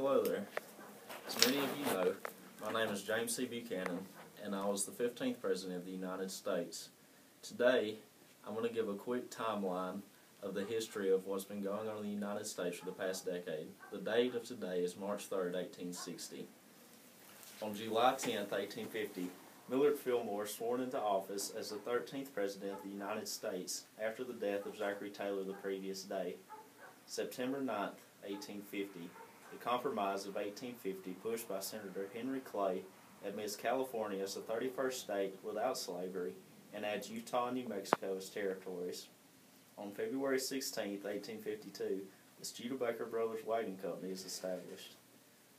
Hello there. As many of you know, my name is James C. Buchanan, and I was the 15th President of the United States. Today, I'm going to give a quick timeline of the history of what's been going on in the United States for the past decade. The date of today is March 3rd, 1860. On July 10th, 1850, Millard Fillmore sworn into office as the 13th President of the United States after the death of Zachary Taylor the previous day. September 9th, 1850, the Compromise of 1850, pushed by Senator Henry Clay, admits California as the 31st state without slavery and adds Utah and New Mexico as territories. On February 16, 1852, the Studebaker Brothers Wagon Company is established.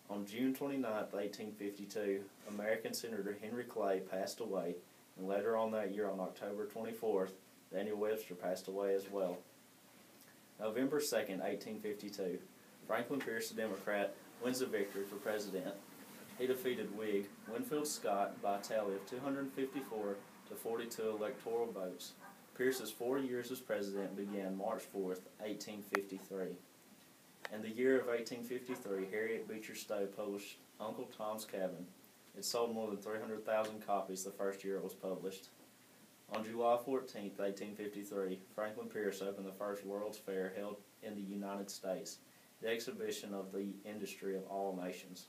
On June 29, 1852, American Senator Henry Clay passed away, and later on that year, on October 24th, Daniel Webster passed away as well. November 2, 1852, Franklin Pierce, a Democrat, wins the victory for president. He defeated Whig Winfield Scott by a tally of 254 to 42 electoral votes. Pierce's 4 years as president began March 4, 1853. In the year of 1853, Harriet Beecher Stowe published Uncle Tom's Cabin. It sold more than 300,000 copies the first year it was published. On July 14, 1853, Franklin Pierce opened the first World's Fair held in the United States, the exhibition of the industry of all nations.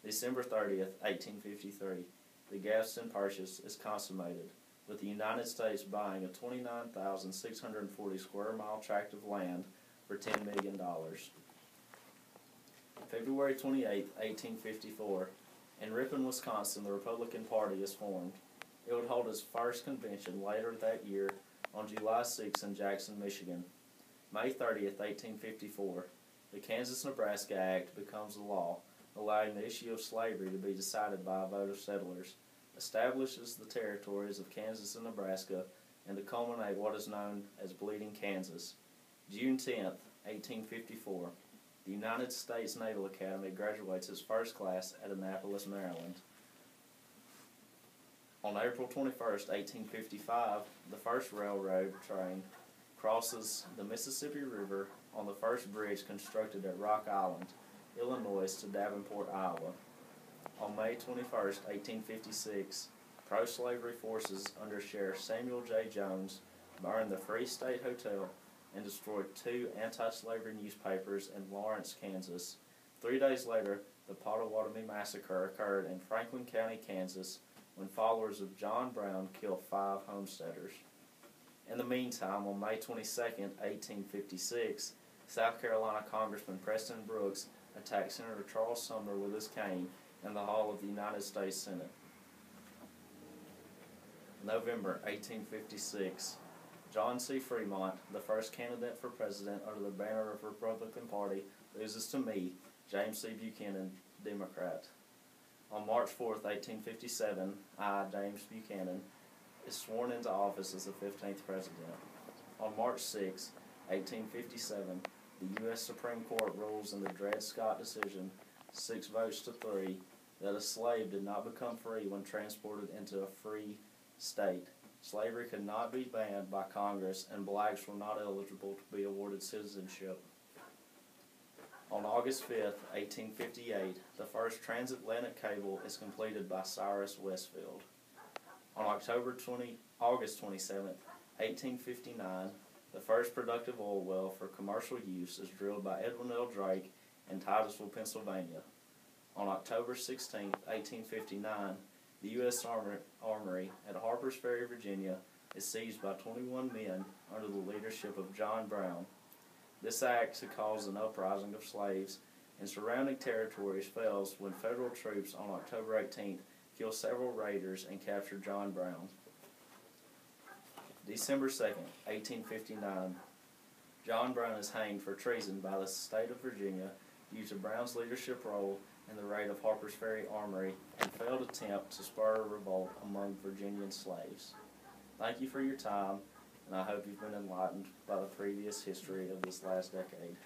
December 30, 1853, the Gadsden Purchase is consummated, with the United States buying a 29,640 square mile tract of land for $10 million. February 28, 1854, in Ripon, Wisconsin, the Republican Party is formed. It would hold its first convention later that year on July 6 in Jackson, Michigan. May 30, 1854, the Kansas-Nebraska Act becomes a law, allowing the issue of slavery to be decided by a vote of settlers, establishes the territories of Kansas and Nebraska, and to culminate what is known as Bleeding Kansas. June 10, 1854, the United States Naval Academy graduates its first class at Annapolis, Maryland. On April 21, 1855, the first railroad train crosses the Mississippi River on the first bridge constructed at Rock Island, Illinois to Davenport, Iowa. On May 21, 1856, pro-slavery forces under Sheriff Samuel J. Jones burned the Free State Hotel and destroyed 2 anti-slavery newspapers in Lawrence, Kansas. 3 days later, the Potawatomi Massacre occurred in Franklin County, Kansas, when followers of John Brown killed 5 homesteaders. In the meantime, on May 22, 1856, South Carolina Congressman Preston Brooks attacked Senator Charles Sumner with his cane in the hall of the United States Senate. November 1856, John C. Fremont, the first candidate for president under the banner of the Republican Party, loses to me, James C. Buchanan, Democrat. On March 4, 1857, I, James Buchanan, is sworn into office as the 15th President. On March 6, 1857, the U.S. Supreme Court rules in the Dred Scott decision, 6 votes to 3, that a slave did not become free when transported into a free state. Slavery could not be banned by Congress, and blacks were not eligible to be awarded citizenship. On August 5, 1858, the first transatlantic cable is completed by Cyrus Westfield. On August 27, 1859, the first productive oil well for commercial use is drilled by Edwin L. Drake in Titusville, Pennsylvania. On October 16, 1859, the U.S. Armory at Harper's Ferry, Virginia, is seized by 21 men under the leadership of John Brown. This act to cause an uprising of slaves in surrounding territories fails when federal troops on October 18th kill several raiders and capture John Brown. December 2nd, 1859, John Brown is hanged for treason by the state of Virginia due to Brown's leadership role in the raid of Harper's Ferry Armory and failed attempt to spur a revolt among Virginian slaves. Thank you for your time, and I hope you've been enlightened by the previous history of this last decade.